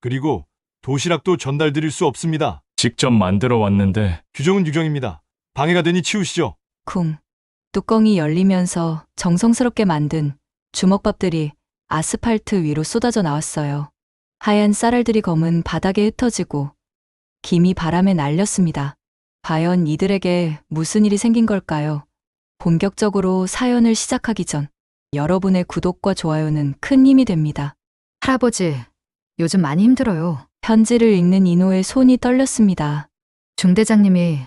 그리고 도시락도 전달드릴 수 없습니다. 직접 만들어 왔는데. 규정은 규정입니다. 방해가 되니 치우시죠. 쿵. 뚜껑이 열리면서 정성스럽게 만든 주먹밥들이 아스팔트 위로 쏟아져 나왔어요. 하얀 쌀알들이 검은 바닥에 흩어지고 김이 바람에 날렸습니다. 과연 이들에게 무슨 일이 생긴 걸까요? 본격적으로 사연을 시작하기 전 여러분의 구독과 좋아요는 큰 힘이 됩니다. 할아버지, 요즘 많이 힘들어요. 편지를 읽는 이노의 손이 떨렸습니다. 중대장님이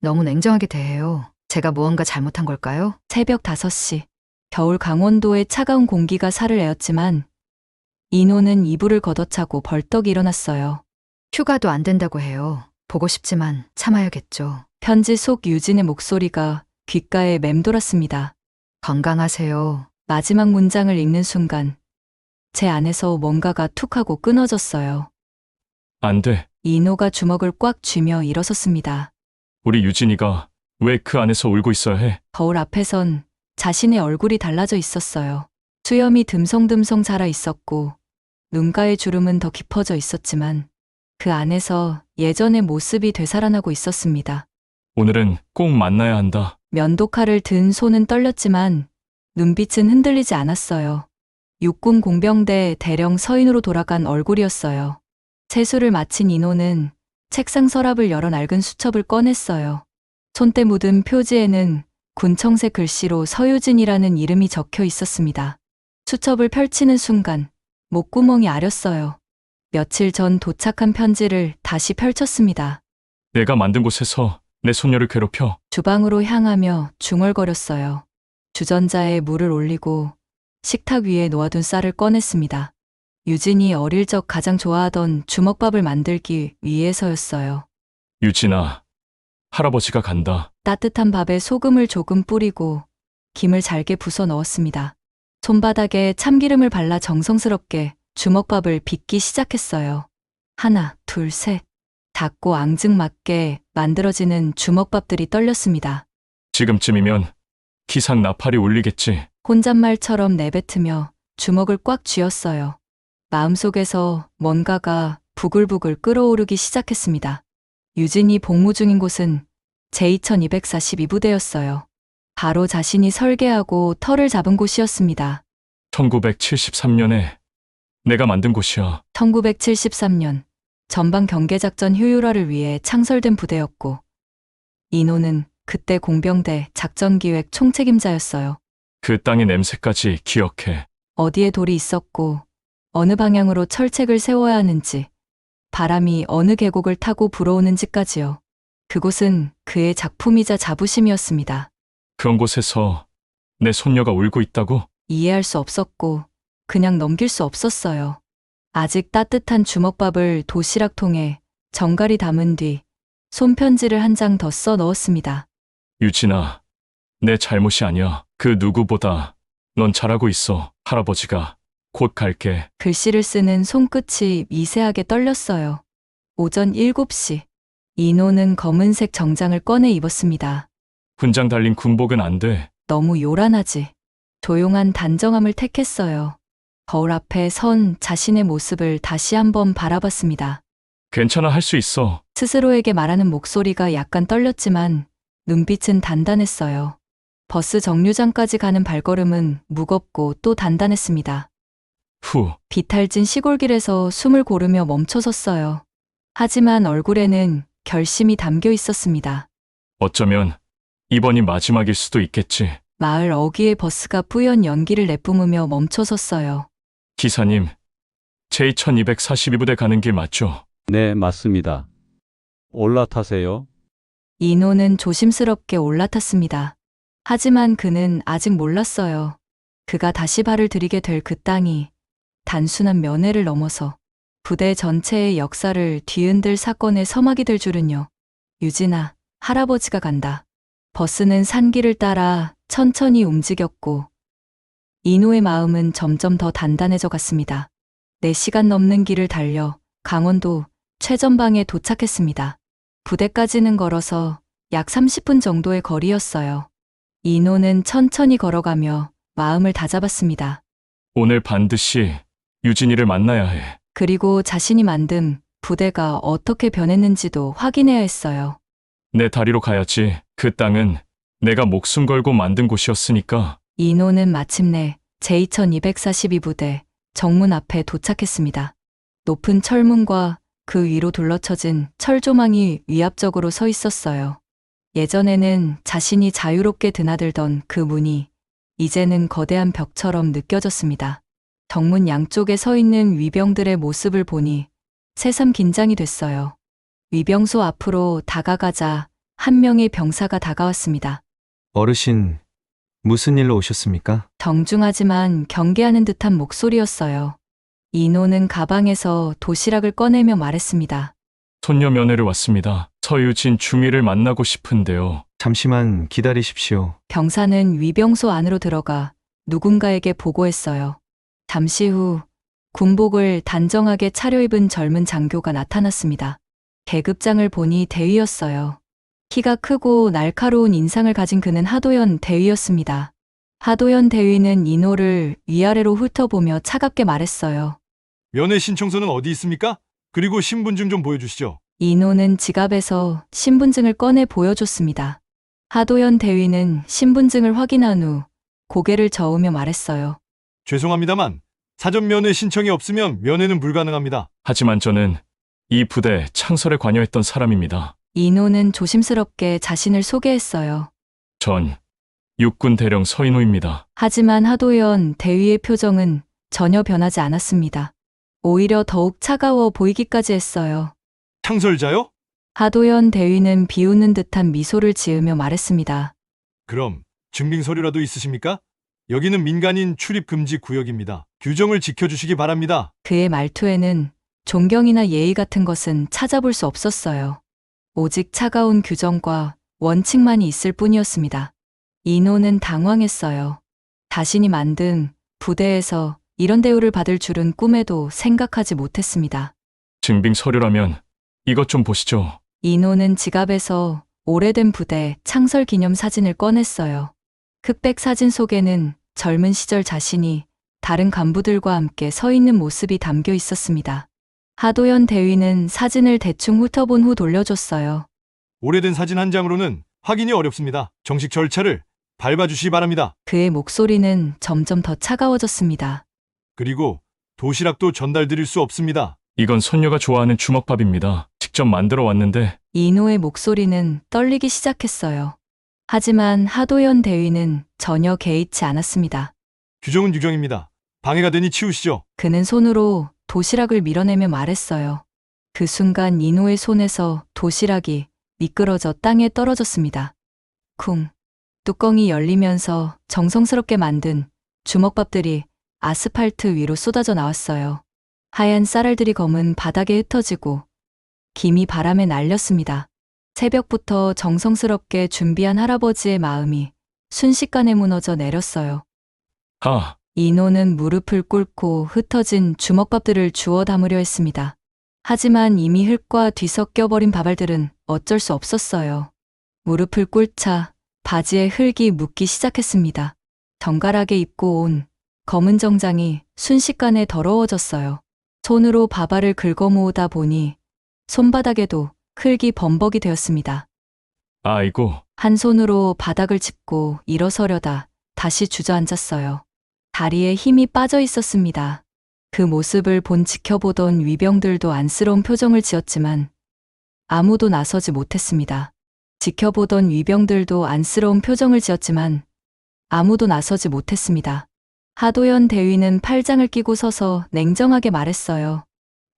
너무 냉정하게 대해요. 제가 무언가 잘못한 걸까요? 새벽 5시. 겨울 강원도의 차가운 공기가 살을 내었지만 이노는 이불을 걷어차고 벌떡 일어났어요. 휴가도 안 된다고 해요. 보고 싶지만 참아야겠죠. 편지 속 유진의 목소리가 귓가에 맴돌았습니다. 건강하세요. 마지막 문장을 읽는 순간 제 안에서 뭔가가 툭 하고 끊어졌어요. 안 돼. 이노가 주먹을 꽉 쥐며 일어섰습니다. 우리 유진이가 왜 그 안에서 울고 있어야 해? 거울 앞에선 자신의 얼굴이 달라져 있었어요. 수염이 듬성듬성 자라 있었고 눈가의 주름은 더 깊어져 있었지만 그 안에서 예전의 모습이 되살아나고 있었습니다. 오늘은 꼭 만나야 한다. 면도칼을 든 손은 떨렸지만 눈빛은 흔들리지 않았어요. 육군 공병대 대령 서인으로 돌아간 얼굴이었어요. 세수를 마친 이노는 책상 서랍을 열어 낡은 수첩을 꺼냈어요. 손때 묻은 표지에는 군청색 글씨로 서유진이라는 이름이 적혀 있었습니다. 수첩을 펼치는 순간 목구멍이 아렸어요. 며칠 전 도착한 편지를 다시 펼쳤습니다. 내가 만든 곳에서 내 손녀를 괴롭혀. 주방으로 향하며 중얼거렸어요. 주전자에 물을 올리고 식탁 위에 놓아둔 쌀을 꺼냈습니다. 유진이 어릴 적 가장 좋아하던 주먹밥을 만들기 위해서였어요. 유진아, 할아버지가 간다. 따뜻한 밥에 소금을 조금 뿌리고 김을 잘게 부숴 넣었습니다. 손바닥에 참기름을 발라 정성스럽게 주먹밥을 빚기 시작했어요. 하나, 둘, 셋. 작고 앙증맞게 만들어지는 주먹밥들이 떨렸습니다. 지금쯤이면 기상 나팔이 울리겠지. 혼잣말처럼 내뱉으며 주먹을 꽉 쥐었어요. 마음속에서 뭔가가 부글부글 끓어오르기 시작했습니다. 유진이 복무 중인 곳은 제2242부대였어요. 바로 자신이 설계하고 터를 잡은 곳이었습니다. 1973년에 내가 만든 곳이야. 1973년 전방 경계작전 효율화를 위해 창설된 부대였고 이노는 그때 공병대 작전기획 총책임자였어요. 그 땅의 냄새까지 기억해. 어디에 돌이 있었고 어느 방향으로 철책을 세워야 하는지 바람이 어느 계곡을 타고 불어오는지까지요. 그곳은 그의 작품이자 자부심이었습니다. 그런 곳에서 내 손녀가 울고 있다고? 이해할 수 없었고 그냥 넘길 수 없었어요. 아직 따뜻한 주먹밥을 도시락통에 정갈이 담은 뒤 손편지를 한 장 더 써 넣었습니다. 유진아, 내 잘못이 아니야. 그 누구보다 넌 잘하고 있어. 할아버지가 곧 갈게. 글씨를 쓰는 손끝이 미세하게 떨렸어요. 오전 7시. 이노는 검은색 정장을 꺼내 입었습니다. 군장 달린 군복은 안 돼. 너무 요란하지. 조용한 단정함을 택했어요. 거울 앞에 선 자신의 모습을 다시 한번 바라봤습니다. 괜찮아, 할 수 있어. 스스로에게 말하는 목소리가 약간 떨렸지만 눈빛은 단단했어요. 버스 정류장까지 가는 발걸음은 무겁고 또 단단했습니다. 후, 비탈진 시골길에서 숨을 고르며 멈춰섰어요. 하지만 얼굴에는 결심이 담겨 있었습니다. 어쩌면 이번이 마지막일 수도 있겠지. 마을 어귀의 버스가 뿌연 연기를 내뿜으며 멈춰섰어요. 기사님, 제2242부대 가는 길 맞죠? 네, 맞습니다. 올라타세요. 이노는 조심스럽게 올라탔습니다. 하지만 그는 아직 몰랐어요. 그가 다시 발을 들이게 될 그 땅이 단순한 면회를 넘어서 부대 전체의 역사를 뒤흔들 사건의 서막이 될 줄은요. 유진아, 할아버지가 간다. 버스는 산길을 따라 천천히 움직였고 이노의 마음은 점점 더 단단해져 갔습니다. 4시간 넘는 길을 달려 강원도 최전방에 도착했습니다. 부대까지는 걸어서 약 30분 정도의 거리였어요. 이노는 천천히 걸어가며 마음을 다잡았습니다. 오늘 반드시 유진이를 만나야 해. 그리고 자신이 만든 부대가 어떻게 변했는지도 확인해야 했어요. 내 다리로 가야지. 그 땅은 내가 목숨 걸고 만든 곳이었으니까. 이노는 마침내 제2242부대 정문 앞에 도착했습니다. 높은 철문과 그 위로 둘러쳐진 철조망이 위압적으로 서 있었어요. 예전에는 자신이 자유롭게 드나들던 그 문이 이제는 거대한 벽처럼 느껴졌습니다. 정문 양쪽에 서 있는 위병들의 모습을 보니 새삼 긴장이 됐어요. 위병소 앞으로 다가가자 한 명의 병사가 다가왔습니다. 어르신, 무슨 일로 오셨습니까? 정중하지만 경계하는 듯한 목소리였어요. 이노는 가방에서 도시락을 꺼내며 말했습니다. 손녀 면회를 왔습니다. 서유진 중위를 만나고 싶은데요. 잠시만 기다리십시오. 병사는 위병소 안으로 들어가 누군가에게 보고했어요. 잠시 후 군복을 단정하게 차려입은 젊은 장교가 나타났습니다. 계급장을 보니 대위였어요. 키가 크고 날카로운 인상을 가진 그는 하도연 대위였습니다. 하도연 대위는 이노를 위아래로 훑어보며 차갑게 말했어요. 면회 신청서는 어디 있습니까? 그리고 신분증 좀 보여주시죠. 이노는 지갑에서 신분증을 꺼내 보여줬습니다. 하도연 대위는 신분증을 확인한 후 고개를 저으며 말했어요. 죄송합니다만 사전 면회 신청이 없으면 면회는 불가능합니다. 하지만 저는 이 부대 창설에 관여했던 사람입니다. 이노는 조심스럽게 자신을 소개했어요. 전 육군 대령 서인호입니다. 하지만 하도연 대위의 표정은 전혀 변하지 않았습니다. 오히려 더욱 차가워 보이기까지 했어요. 창설자요? 하도연 대위는 비웃는 듯한 미소를 지으며 말했습니다. 그럼 증빙 서류라도 있으십니까? 여기는 민간인 출입 금지 구역입니다. 규정을 지켜주시기 바랍니다. 그의 말투에는 존경이나 예의 같은 것은 찾아볼 수 없었어요. 오직 차가운 규정과 원칙만이 있을 뿐이었습니다. 이노는 당황했어요. 자신이 만든 부대에서 이런 대우를 받을 줄은 꿈에도 생각하지 못했습니다. 증빙 서류라면 이것 좀 보시죠. 이노는 지갑에서 오래된 부대 창설 기념 사진을 꺼냈어요. 흑백 사진 속에는 젊은 시절 자신이 다른 간부들과 함께 서 있는 모습이 담겨 있었습니다. 하도연 대위는 사진을 대충 훑어본 후 돌려줬어요. 오래된 사진 한 장으로는 확인이 어렵습니다. 정식 절차를 밟아주시기 바랍니다. 그의 목소리는 점점 더 차가워졌습니다. 그리고 도시락도 전달드릴 수 없습니다. 이건 손녀가 좋아하는 주먹밥입니다. 직접 만들어 왔는데 이노의 목소리는 떨리기 시작했어요. 하지만 하도연 대위는 전혀 개의치 않았습니다. 규정은 규정입니다. 방해가 되니 치우시죠. 그는 손으로 도시락을 밀어내며 말했어요. 그 순간 이노의 손에서 도시락이 미끄러져 땅에 떨어졌습니다. 쿵. 뚜껑이 열리면서 정성스럽게 만든 주먹밥들이 아스팔트 위로 쏟아져 나왔어요. 하얀 쌀알들이 검은 바닥에 흩어지고 김이 바람에 날렸습니다. 새벽부터 정성스럽게 준비한 할아버지의 마음이 순식간에 무너져 내렸어요. 하, 이노는 무릎을 꿇고 흩어진 주먹밥들을 주워 담으려 했습니다. 하지만 이미 흙과 뒤섞여 버린 밥알들은 어쩔 수 없었어요. 무릎을 꿇자 바지에 흙이 묻기 시작했습니다. 정갈하게 입고 온 검은 정장이 순식간에 더러워졌어요. 손으로 밥알을 긁어 모으다 보니 손바닥에도 흙이 범벅이 되었습니다. 아이고, 한 손으로 바닥을 짚고 일어서려다 다시 주저앉았어요. 다리에 힘이 빠져 있었습니다. 그 모습을 본 지켜보던 위병들도 안쓰러운 표정을 지었지만 아무도 나서지 못했습니다. 지켜보던 위병들도 안쓰러운 표정을 지었지만 아무도 나서지 못했습니다. 하도연 대위는 팔짱을 끼고 서서 냉정하게 말했어요.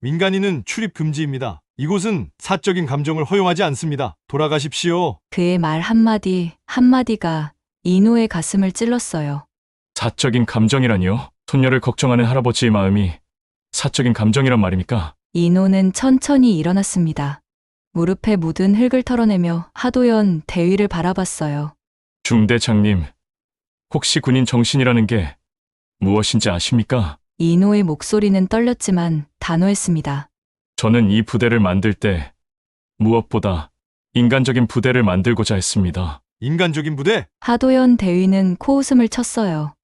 민간인은 출입 금지입니다. 이곳은 사적인 감정을 허용하지 않습니다. 돌아가십시오. 그의 말 한마디 한마디가 이노의 가슴을 찔렀어요. 사적인 감정이라니요? 손녀를 걱정하는 할아버지의 마음이 사적인 감정이란 말입니까? 이노는 천천히 일어났습니다. 무릎에 묻은 흙을 털어내며 하도연 대위를 바라봤어요. 중대장님, 혹시 군인 정신이라는 게 무엇인지 아십니까? 이노의 목소리는 떨렸지만 단호했습니다. 저는 이 부대를 만들 때 무엇보다 인간적인 부대를 만들고자 했습니다. 인간적인 부대? 하도연 대위는 코웃음을 쳤어요.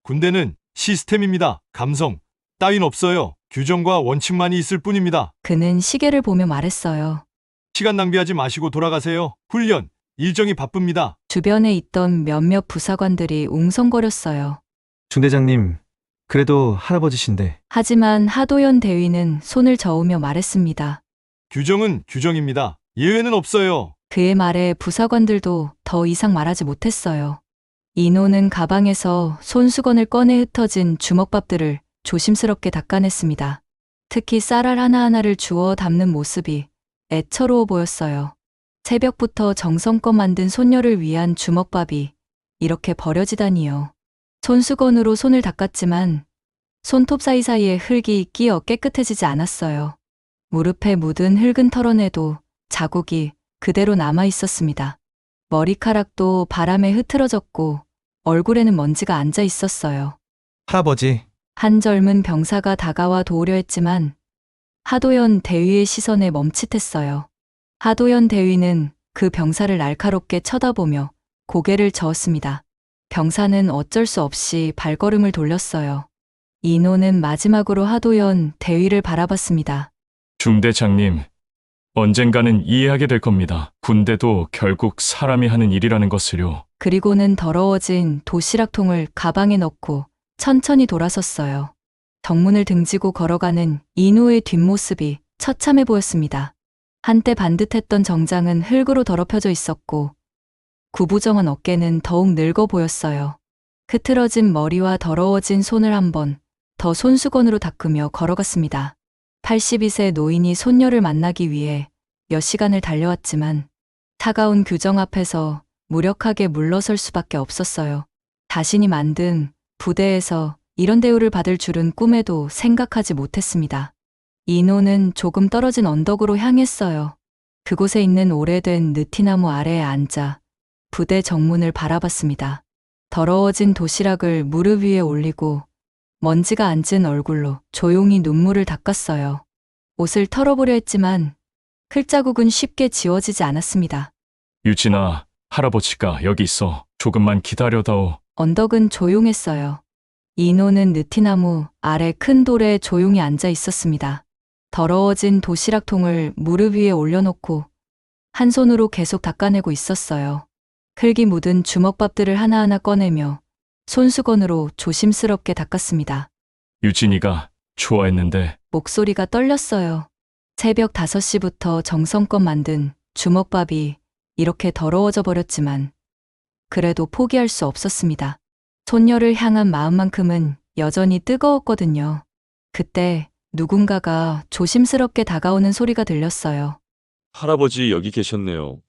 군대는 시스템입니다. 감성, 따윈 없어요. 규정과 원칙만이 있을 뿐입니다. 그는 시계를 보며 말했어요. 시간 낭비하지 마시고 돌아가세요. 훈련, 일정이 바쁩니다. 주변에 있던 몇몇 부사관들이 웅성거렸어요. 중대장님, 그래도 할아버지신데. 하지만 하도연 대위는 손을 저으며 말했습니다. 규정은 규정입니다. 예외는 없어요. 그의 말에 부사관들도 더 이상 말하지 못했어요. 이노는 가방에서 손수건을 꺼내 흩어진 주먹밥들을 조심스럽게 닦아냈습니다. 특히 쌀알 하나하나를 주워 담는 모습이 애처로워 보였어요. 새벽부터 정성껏 만든 손녀를 위한 주먹밥이 이렇게 버려지다니요. 손수건으로 손을 닦았지만 손톱 사이사이에 흙이 끼어 깨끗해지지 않았어요. 무릎에 묻은 흙은 털어내도 자국이 그대로 남아 있었습니다. 머리카락도 바람에 흐트러졌고 얼굴에는 먼지가 앉아 있었어요. 할아버지, 한 젊은 병사가 다가와 도우려 했지만 하도연 대위의 시선에 멈칫했어요. 하도연 대위는 그 병사를 날카롭게 쳐다보며 고개를 저었습니다. 병사는 어쩔 수 없이 발걸음을 돌렸어요. 이노는 마지막으로 하도연 대위를 바라봤습니다. 중대장님, 언젠가는 이해하게 될 겁니다. 군대도 결국 사람이 하는 일이라는 것을요. 그리고는 더러워진 도시락통을 가방에 넣고 천천히 돌아섰어요. 정문을 등지고 걸어가는 이노의 뒷모습이 처참해 보였습니다. 한때 반듯했던 정장은 흙으로 더럽혀져 있었고 구부정한 어깨는 더욱 늙어 보였어요. 흐트러진 머리와 더러워진 손을 한 번 더 손수건으로 닦으며 걸어갔습니다. 82세 노인이 손녀를 만나기 위해 몇 시간을 달려왔지만 차가운 규정 앞에서 무력하게 물러설 수밖에 없었어요. 자신이 만든 부대에서 이런 대우를 받을 줄은 꿈에도 생각하지 못했습니다. 이노는 조금 떨어진 언덕으로 향했어요. 그곳에 있는 오래된 느티나무 아래에 앉아 부대 정문을 바라봤습니다. 더러워진 도시락을 무릎 위에 올리고 먼지가 앉은 얼굴로 조용히 눈물을 닦았어요. 옷을 털어보려 했지만 흙자국은 쉽게 지워지지 않았습니다. 유진아, 할아버지가 여기 있어. 조금만 기다려다오. 언덕은 조용했어요. 이노는 느티나무 아래 큰 돌에 조용히 앉아 있었습니다. 더러워진 도시락통을 무릎 위에 올려놓고 한 손으로 계속 닦아내고 있었어요. 흙이 묻은 주먹밥들을 하나하나 꺼내며 손수건으로 조심스럽게 닦았습니다. 유진이가 좋아했는데 목소리가 떨렸어요. 새벽 5시부터 정성껏 만든 주먹밥이 이렇게 더러워져 버렸지만 그래도 포기할 수 없었습니다. 손녀를 향한 마음만큼은 여전히 뜨거웠거든요. 그때 누군가가 조심스럽게 다가오는 소리가 들렸어요. 할아버지 여기 계셨네요.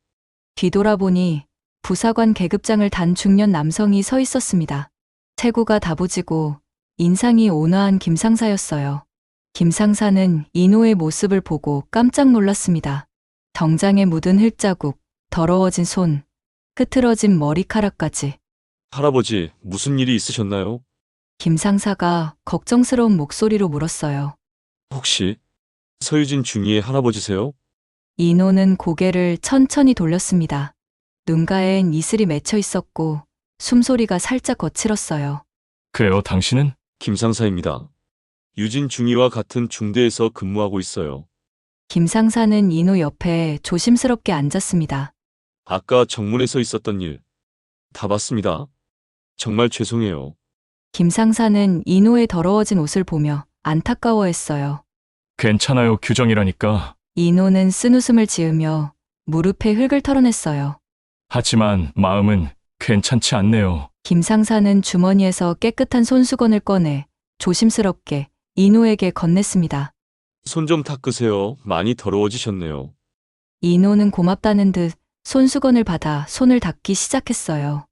뒤돌아보니 부사관 계급장을 단 중년 남성이 서 있었습니다. 체구가 다부지고 인상이 온화한 김상사였어요. 김상사는 이노의 모습을 보고 깜짝 놀랐습니다. 정장에 묻은 흙자국, 더러워진 손, 흐트러진 머리카락까지. 할아버지 무슨 일이 있으셨나요? 김상사가 걱정스러운 목소리로 물었어요. 혹시 서유진 중위의 할아버지세요? 이노는 고개를 천천히 돌렸습니다. 눈가엔 이슬이 맺혀 있었고 숨소리가 살짝 거칠었어요. 그래요, 당신은? 김상사입니다. 유진 중위와 같은 중대에서 근무하고 있어요. 김상사는 이노 옆에 조심스럽게 앉았습니다. 아까 정문에서 있었던 일 다 봤습니다. 정말 죄송해요. 김상사는 이노의 더러워진 옷을 보며 안타까워했어요. 괜찮아요, 규정이라니까. 이노는 쓴웃음을 지으며 무릎에 흙을 털어냈어요. 하지만 마음은 괜찮지 않네요. 김상사는 주머니에서 깨끗한 손수건을 꺼내 조심스럽게 이노에게 건넸습니다. 손 좀 닦으세요. 많이 더러워지셨네요. 이노는 고맙다는 듯 손수건을 받아 손을 닦기 시작했어요.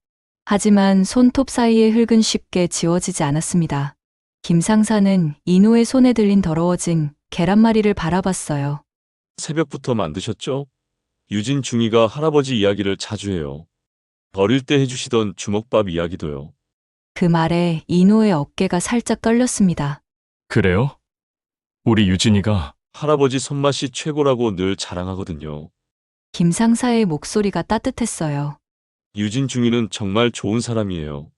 하지만 손톱 사이의 흙은 쉽게 지워지지 않았습니다. 김상사는 이노의 손에 들린 더러워진 계란말이를 바라봤어요. 새벽부터 만드셨죠? 유진 중위가 할아버지 이야기를 자주 해요. 어릴 때 해주시던 주먹밥 이야기도요. 그 말에 이노의 어깨가 살짝 떨렸습니다. 그래요? 우리 유진이가 할아버지 손맛이 최고라고 늘 자랑하거든요. 김상사의 목소리가 따뜻했어요. 유진 중위는 정말 좋은 사람이에요.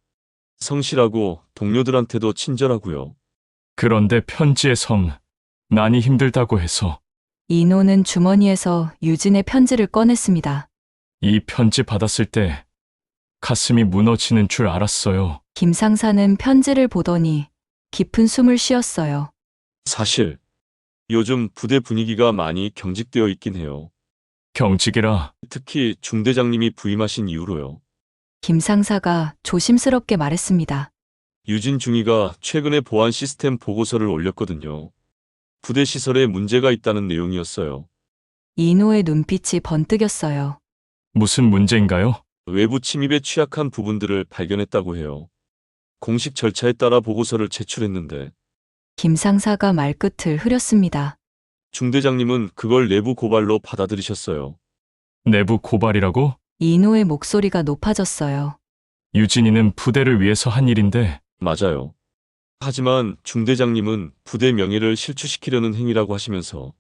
성실하고 동료들한테도 친절하고요. 그런데 편지의 성, 난이 힘들다고 해서 이노는 주머니에서 유진의 편지를 꺼냈습니다. 이 편지 받았을 때 가슴이 무너지는 줄 알았어요. 김 상사는 편지를 보더니 깊은 숨을 쉬었어요. 사실 요즘 부대 분위기가 많이 경직되어 있긴 해요. 경직이라 특히 중대장님이 부임하신 이후로요. 김 상사가 조심스럽게 말했습니다. 유진 중위가 최근에 보안 시스템 보고서를 올렸거든요. 부대 시설에 문제가 있다는 내용이었어요. 이노의 눈빛이 번뜩였어요. 무슨 문제인가요? 외부 침입에 취약한 부분들을 발견했다고 해요. 공식 절차에 따라 보고서를 제출했는데 김 상사가 말끝을 흐렸습니다. 중대장님은 그걸 내부 고발로 받아들이셨어요. 내부 고발이라고? 이노의 목소리가 높아졌어요. 유진이는 부대를 위해서 한 일인데 맞아요. 하지만 중대장님은 부대 명예를 실추시키려는 행위라고 하시면서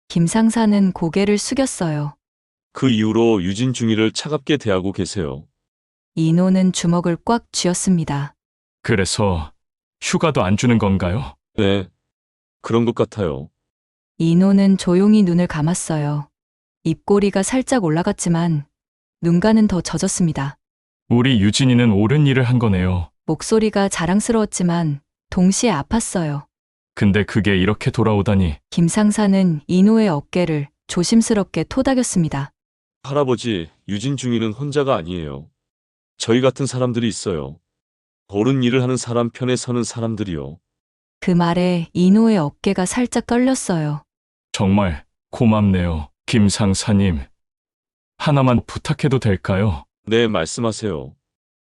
김 상사는 고개를 숙였어요. 그 이후로 유진 중위를 차갑게 대하고 계세요. 이노는 주먹을 꽉 쥐었습니다. 그래서 휴가도 안 주는 건가요? 네, 그런 것 같아요. 이노는 조용히 눈을 감았어요. 입꼬리가 살짝 올라갔지만 눈가는 더 젖었습니다. 우리 유진이는 옳은 일을 한 거네요. 목소리가 자랑스러웠지만 동시에 아팠어요. 근데 그게 이렇게 돌아오다니. 김 상사는 이노의 어깨를 조심스럽게 토닥였습니다. 할아버지, 유진 중위는 혼자가 아니에요. 저희 같은 사람들이 있어요. 옳은 일을 하는 사람 편에 서는 사람들이요. 그 말에 이노의 어깨가 살짝 떨렸어요. 정말 고맙네요. 김 상사님. 하나만 부탁해도 될까요? 네, 말씀하세요.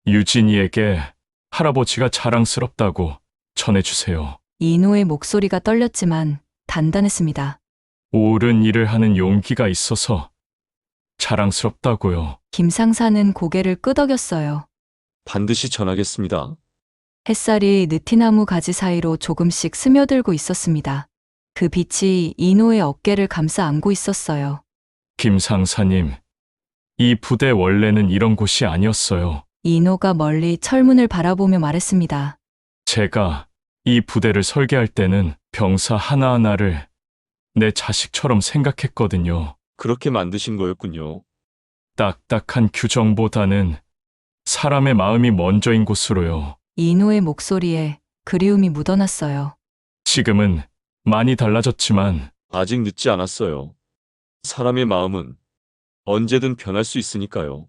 유진이에게 할아버지가 자랑스럽다고 전해주세요. 이노의 목소리가 떨렸지만 단단했습니다. 옳은 일을 하는 용기가 있어서 자랑스럽다고요. 김 상사는 고개를 끄덕였어요. 반드시 전하겠습니다. 햇살이 느티나무 가지 사이로 조금씩 스며들고 있었습니다. 그 빛이 이노의 어깨를 감싸 안고 있었어요. 김 상사님, 이 부대 원래는 이런 곳이 아니었어요. 이노가 멀리 철문을 바라보며 말했습니다. 제가 이 부대를 설계할 때는 병사 하나하나를 내 자식처럼 생각했거든요. 그렇게 만드신 거였군요. 딱딱한 규정보다는 사람의 마음이 먼저인 곳으로요. 이노의 목소리에 그리움이 묻어났어요. 지금은 많이 달라졌지만 아직 늦지 않았어요. 사람의 마음은 언제든 변할 수 있으니까요.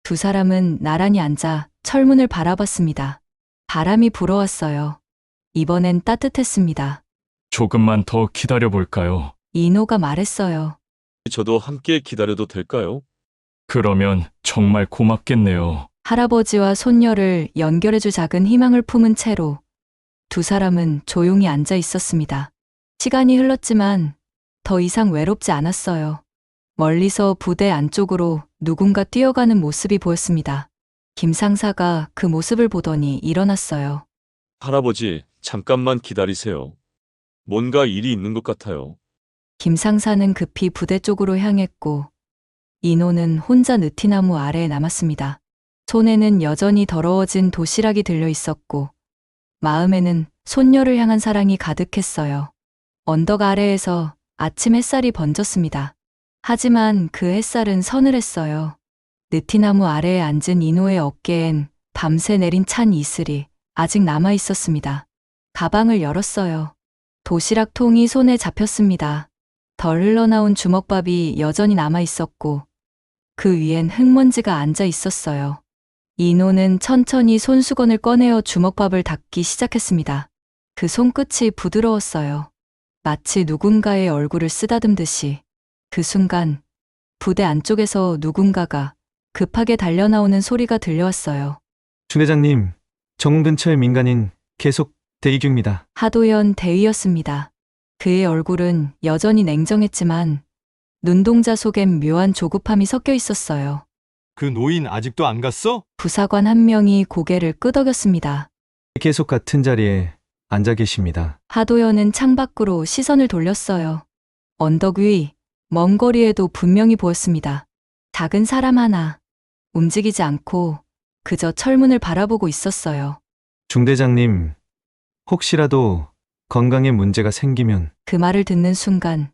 두 사람은 나란히 앉아 철문을 바라봤습니다. 바람이 불어왔어요. 이번엔 따뜻했습니다. 조금만 더 기다려볼까요? 이노가 말했어요. 저도 함께 기다려도 될까요? 그러면 정말 고맙겠네요. 할아버지와 손녀를 연결해줄 작은 희망을 품은 채로 두 사람은 조용히 앉아 있었습니다. 시간이 흘렀지만 더 이상 외롭지 않았어요. 멀리서 부대 안쪽으로 누군가 뛰어가는 모습이 보였습니다. 김 상사가 그 모습을 보더니 일어났어요. 할아버지, 잠깐만 기다리세요. 뭔가 일이 있는 것 같아요. 김 상사는 급히 부대 쪽으로 향했고 이노는 혼자 느티나무 아래에 남았습니다. 손에는 여전히 더러워진 도시락이 들려 있었고 마음에는 손녀를 향한 사랑이 가득했어요. 언덕 아래에서 아침 햇살이 번졌습니다. 하지만 그 햇살은 서늘했어요. 느티나무 아래에 앉은 이노의 어깨엔 밤새 내린 찬 이슬이 아직 남아 있었습니다. 가방을 열었어요. 도시락 통이 손에 잡혔습니다. 덜 흘러나온 주먹밥이 여전히 남아 있었고 그 위엔 흙먼지가 앉아 있었어요. 이노는 천천히 손수건을 꺼내어 주먹밥을 닦기 시작했습니다. 그 손끝이 부드러웠어요. 마치 누군가의 얼굴을 쓰다듬듯이. 그 순간 부대 안쪽에서 누군가가 급하게 달려나오는 소리가 들려왔어요. 중대장님, 정문 근처의 민간인 계속 대기 중입니다. 하도연 대위였습니다. 그의 얼굴은 여전히 냉정했지만 눈동자 속엔 묘한 조급함이 섞여 있었어요. 그 노인 아직도 안 갔어? 부사관 한 명이 고개를 끄덕였습니다. 계속 같은 자리에 앉아 계십니다. 하도연은 창밖으로 시선을 돌렸어요. 언덕 위, 먼 거리에도 분명히 보였습니다. 작은 사람 하나, 움직이지 않고 그저 철문을 바라보고 있었어요. 중대장님, 혹시라도 건강에 문제가 생기면 그 말을 듣는 순간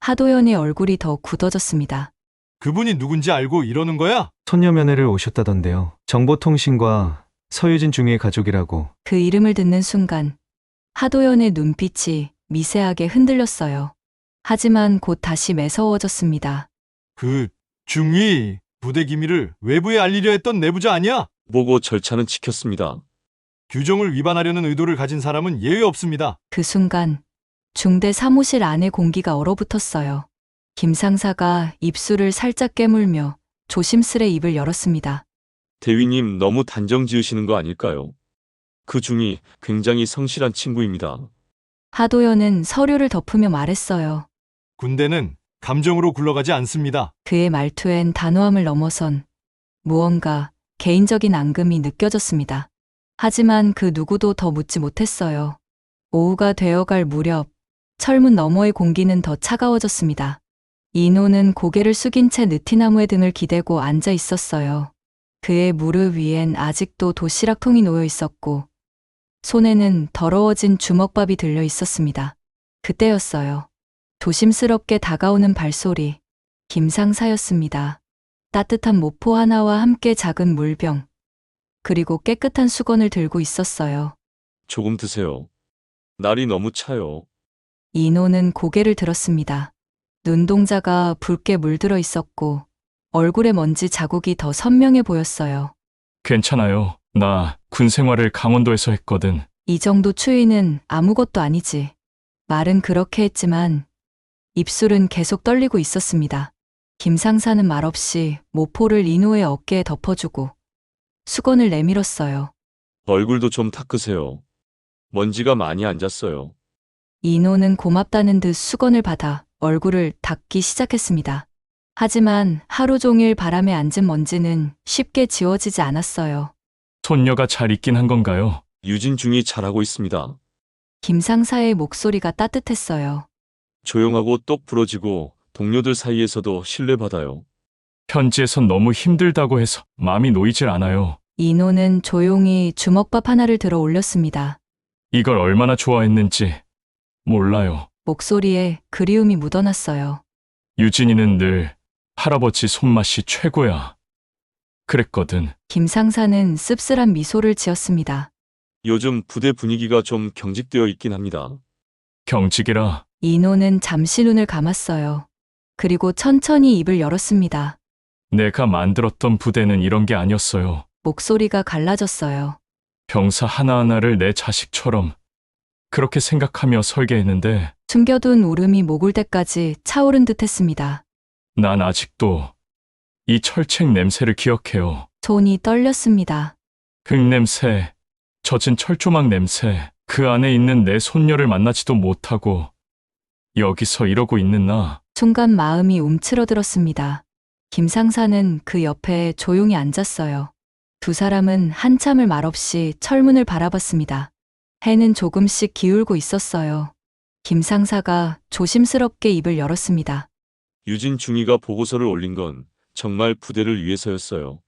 하도연의 얼굴이 더 굳어졌습니다. 그분이 누군지 알고 이러는 거야? 손녀면회를 오셨다던데요. 정보통신과 서유진 중위의 가족이라고. 그 이름을 듣는 순간 하도연의 눈빛이 미세하게 흔들렸어요. 하지만 곧 다시 매서워졌습니다. 그 중위 부대 기밀을 외부에 알리려 했던 내부자 아니야? 보고 절차는 지켰습니다. 규정을 위반하려는 의도를 가진 사람은 예외 없습니다. 그 순간 중대 사무실 안의 공기가 얼어붙었어요. 김 상사가 입술을 살짝 깨물며 조심스레 입을 열었습니다. 대위님 너무 단정 지으시는 거 아닐까요? 그 중이 굉장히 성실한 친구입니다. 하도연은 서류를 덮으며 말했어요. 군대는 감정으로 굴러가지 않습니다. 그의 말투엔 단호함을 넘어선 무언가 개인적인 앙금이 느껴졌습니다. 하지만 그 누구도 더 묻지 못했어요. 오후가 되어갈 무렵 철문 너머의 공기는 더 차가워졌습니다. 이노는 고개를 숙인 채 느티나무의 등을 기대고 앉아 있었어요. 그의 무릎 위엔 아직도 도시락통이 놓여 있었고 손에는 더러워진 주먹밥이 들려 있었습니다. 그때였어요. 조심스럽게 다가오는 발소리. 김상사였습니다. 따뜻한 모포 하나와 함께 작은 물병, 그리고 깨끗한 수건을 들고 있었어요. 조금 드세요. 날이 너무 차요. 이노는 고개를 들었습니다. 눈동자가 붉게 물들어 있었고 얼굴에 먼지 자국이 더 선명해 보였어요. 괜찮아요. 나 군 생활을 강원도에서 했거든. 이 정도 추위는 아무것도 아니지. 말은 그렇게 했지만 입술은 계속 떨리고 있었습니다. 김 상사는 말없이 모포를 이노의 어깨에 덮어주고 수건을 내밀었어요. 얼굴도 좀 닦으세요. 먼지가 많이 앉았어요. 이노는 고맙다는 듯 수건을 받아 얼굴을 닦기 시작했습니다. 하지만 하루 종일 바람에 앉은 먼지는 쉽게 지워지지 않았어요. 손녀가 잘 있긴 한 건가요? 유진 중이 잘하고 있습니다. 김 상사의 목소리가 따뜻했어요. 조용하고 똑 부러지고 동료들 사이에서도 신뢰받아요. 현지에선 너무 힘들다고 해서 마음이 놓이질 않아요. 이노는 조용히 주먹밥 하나를 들어 올렸습니다. 이걸 얼마나 좋아했는지 몰라요. 목소리에 그리움이 묻어났어요. 유진이는 늘 할아버지 손맛이 최고야. 그랬거든. 김 상사는 씁쓸한 미소를 지었습니다. 요즘 부대 분위기가 좀 경직되어 있긴 합니다. 경직이라. 이노는 잠시 눈을 감았어요. 그리고 천천히 입을 열었습니다. 내가 만들었던 부대는 이런 게 아니었어요. 목소리가 갈라졌어요. 병사 하나하나를 내 자식처럼 그렇게 생각하며 설계했는데 숨겨둔 울음이 목을 때까지 차오른 듯 했습니다. 난 아직도 이 철책 냄새를 기억해요. 손이 떨렸습니다. 흙냄새, 젖은 철조망 냄새, 그 안에 있는 내 손녀를 만나지도 못하고 여기서 이러고 있는 나. 순간 마음이 움츠러들었습니다. 김 상사는 그 옆에 조용히 앉았어요. 두 사람은 한참을 말없이 철문을 바라봤습니다. 해는 조금씩 기울고 있었어요. 김 상사가 조심스럽게 입을 열었습니다. 유진 중위가 보고서를 올린 건 정말 부대를 위해서였어요.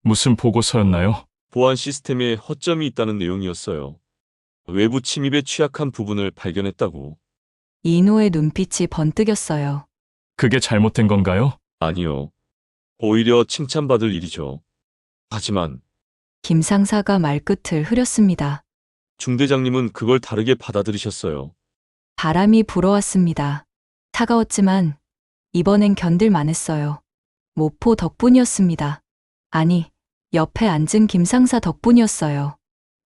무슨 보고서였나요? 보안 시스템에 허점이 있다는 내용이었어요. 외부 침입에 취약한 부분을 발견했다고. 이노의 눈빛이 번뜩였어요. 그게 잘못된 건가요? 아니요. 오히려 칭찬받을 일이죠. 하지만 김 상사가 말끝을 흐렸습니다. 중대장님은 그걸 다르게 받아들이셨어요. 바람이 불어왔습니다. 차가웠지만 이번엔 견딜만 했어요. 모포 덕분이었습니다. 아니, 옆에 앉은 김 상사 덕분이었어요.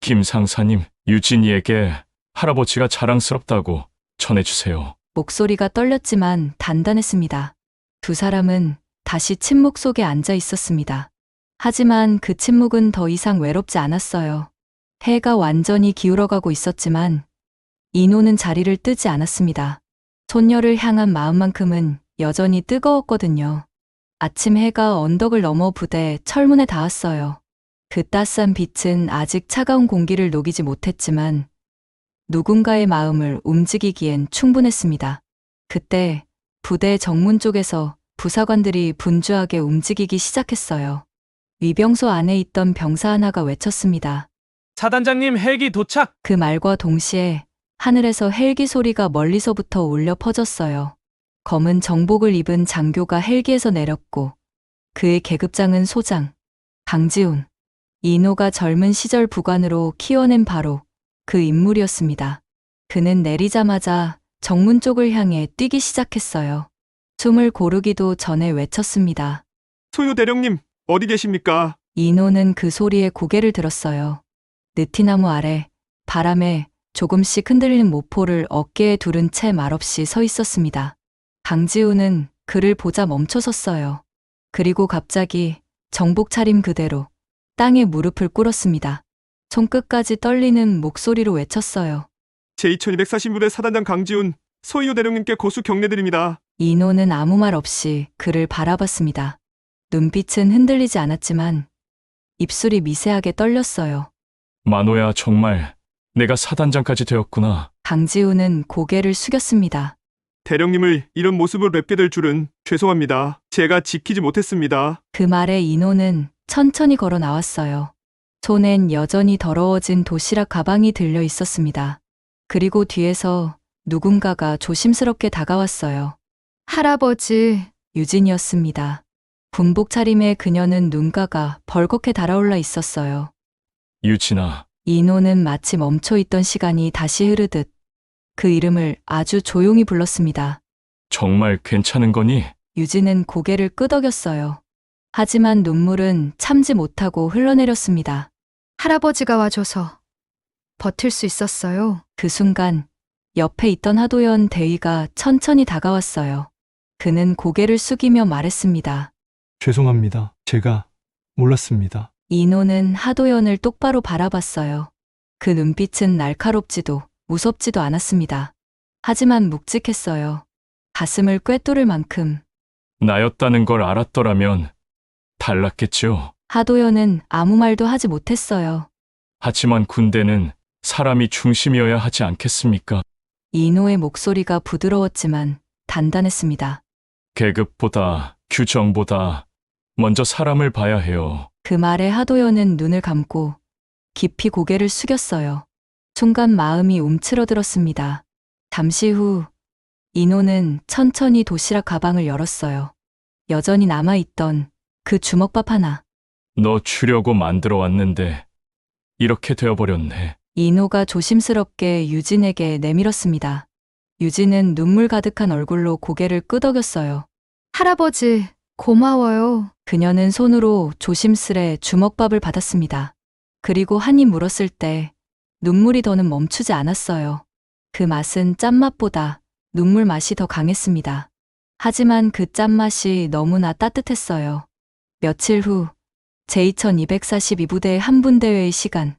김 상사님, 유진이에게 할아버지가 자랑스럽다고 전해주세요. 목소리가 떨렸지만 단단했습니다. 두 사람은 다시 침묵 속에 앉아 있었습니다. 하지만 그 침묵은 더 이상 외롭지 않았어요. 해가 완전히 기울어가고 있었지만 이노는 자리를 뜨지 않았습니다. 손녀를 향한 마음만큼은 여전히 뜨거웠거든요. 아침 해가 언덕을 넘어 부대 철문에 닿았어요. 그 따스한 빛은 아직 차가운 공기를 녹이지 못했지만 누군가의 마음을 움직이기엔 충분했습니다. 그때 부대 정문 쪽에서 부사관들이 분주하게 움직이기 시작했어요. 위병소 안에 있던 병사 하나가 외쳤습니다. 사단장님 헬기 도착! 그 말과 동시에 하늘에서 헬기 소리가 멀리서부터 울려 퍼졌어요. 검은 정복을 입은 장교가 헬기에서 내렸고 그의 계급장은 소장 강지훈. 이노가 젊은 시절 부관으로 키워낸 바로 그 인물이었습니다. 그는 내리자마자 정문 쪽을 향해 뛰기 시작했어요. 숨을 고르기도 전에 외쳤습니다. 소요 대령님, 어디 계십니까? 이노는 그 소리에 고개를 들었어요. 느티나무 아래 바람에 조금씩 흔들리는 모포를 어깨에 두른 채 말없이 서 있었습니다. 강지훈은 그를 보자 멈춰섰어요. 그리고 갑자기 정복 차림 그대로 땅에 무릎을 꿇었습니다. 손끝까지 떨리는 목소리로 외쳤어요. 제2240부대 사단장 강지훈, 소요 대령님께 고수 경례드립니다. 이노는 아무 말 없이 그를 바라봤습니다. 눈빛은 흔들리지 않았지만 입술이 미세하게 떨렸어요. 만호야, 정말 내가 사단장까지 되었구나. 강지훈은 고개를 숙였습니다. 대령님을 이런 모습으로 뵙게 될 줄은 죄송합니다. 제가 지키지 못했습니다. 그 말에 이노는 천천히 걸어 나왔어요. 손엔 여전히 더러워진 도시락 가방이 들려 있었습니다. 그리고 뒤에서 누군가가 조심스럽게 다가왔어요. 할아버지, 유진이었습니다. 군복 차림의 그녀는 눈가가 벌겋게 달아올라 있었어요. 유진아, 이노는 마치 멈춰있던 시간이 다시 흐르듯 그 이름을 아주 조용히 불렀습니다. 정말 괜찮은 거니? 유진은 고개를 끄덕였어요. 하지만 눈물은 참지 못하고 흘러내렸습니다. 할아버지가 와줘서 버틸 수 있었어요. 그 순간 옆에 있던 하도연 대위가 천천히 다가왔어요. 그는 고개를 숙이며 말했습니다. 죄송합니다. 제가 몰랐습니다. 이노는 하도연을 똑바로 바라봤어요. 그 눈빛은 날카롭지도 무섭지도 않았습니다. 하지만 묵직했어요. 가슴을 꿰뚫을 만큼. 나였다는 걸 알았더라면 달랐겠죠. 하도연은 아무 말도 하지 못했어요. 하지만 군대는 사람이 중심이어야 하지 않겠습니까? 이노의 목소리가 부드러웠지만 단단했습니다. 계급보다 규정보다 먼저 사람을 봐야 해요. 그 말에 하도연은 눈을 감고 깊이 고개를 숙였어요. 순간 마음이 움츠러들었습니다. 잠시 후 이노는 천천히 도시락 가방을 열었어요. 여전히 남아있던 그 주먹밥 하나. 너 주려고 만들어 왔는데 이렇게 되어버렸네. 이노가 조심스럽게 유진에게 내밀었습니다. 유진은 눈물 가득한 얼굴로 고개를 끄덕였어요. 할아버지, 고마워요. 그녀는 손으로 조심스레 주먹밥을 받았습니다. 그리고 한 입 물었을 때 눈물이 더는 멈추지 않았어요. 그 맛은 짠맛보다 눈물 맛이 더 강했습니다. 하지만 그 짠맛이 너무나 따뜻했어요. 며칠 후 제2242부대의 한분대회의 시간.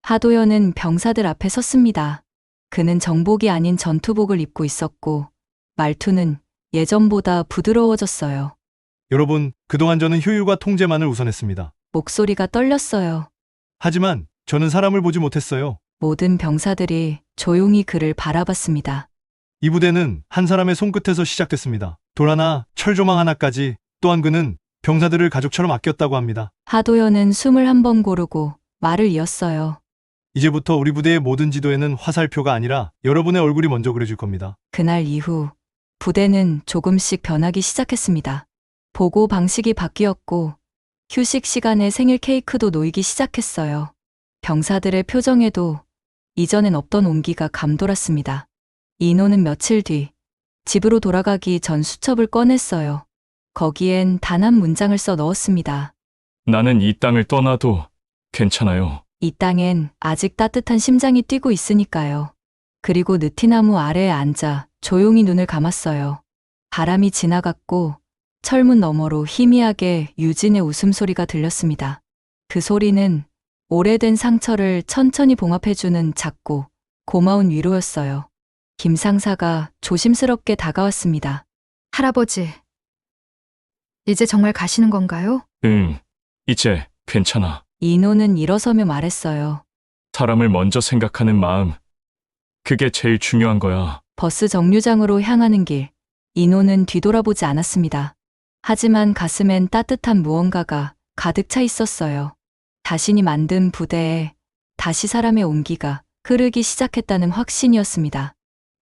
하도연은 병사들 앞에 섰습니다. 그는 정복이 아닌 전투복을 입고 있었고 말투는 예전보다 부드러워졌어요. 여러분, 그동안 저는 효율과 통제만을 우선했습니다. 목소리가 떨렸어요. 하지만 저는 사람을 보지 못했어요. 모든 병사들이 조용히 그를 바라봤습니다. 이 부대는 한 사람의 손끝에서 시작됐습니다. 돌 하나, 철조망 하나까지. 또한 그는 병사들을 가족처럼 아꼈다고 합니다. 하도연은 숨을 한 번 고르고 말을 이었어요. 이제부터 우리 부대의 모든 지도에는 화살표가 아니라 여러분의 얼굴이 먼저 그려질 겁니다. 그날 이후 부대는 조금씩 변하기 시작했습니다. 보고 방식이 바뀌었고 휴식 시간에 생일 케이크도 놓이기 시작했어요. 병사들의 표정에도 이전엔 없던 온기가 감돌았습니다. 이노는 며칠 뒤 집으로 돌아가기 전 수첩을 꺼냈어요. 거기엔 단 한 문장을 써 넣었습니다. 나는 이 땅을 떠나도 괜찮아요. 이 땅엔 아직 따뜻한 심장이 뛰고 있으니까요. 그리고 느티나무 아래에 앉아 조용히 눈을 감았어요. 바람이 지나갔고 철문 너머로 희미하게 유진의 웃음소리가 들렸습니다. 그 소리는 오래된 상처를 천천히 봉합해주는 작고 고마운 위로였어요. 김 상사가 조심스럽게 다가왔습니다. 할아버지, 이제 정말 가시는 건가요? 응, 이제 괜찮아. 이노는 일어서며 말했어요. 사람을 먼저 생각하는 마음. 그게 제일 중요한 거야. 버스 정류장으로 향하는 길, 이노는 뒤돌아보지 않았습니다. 하지만 가슴엔 따뜻한 무언가가 가득 차 있었어요. 자신이 만든 부대에 다시 사람의 온기가 흐르기 시작했다는 확신이었습니다.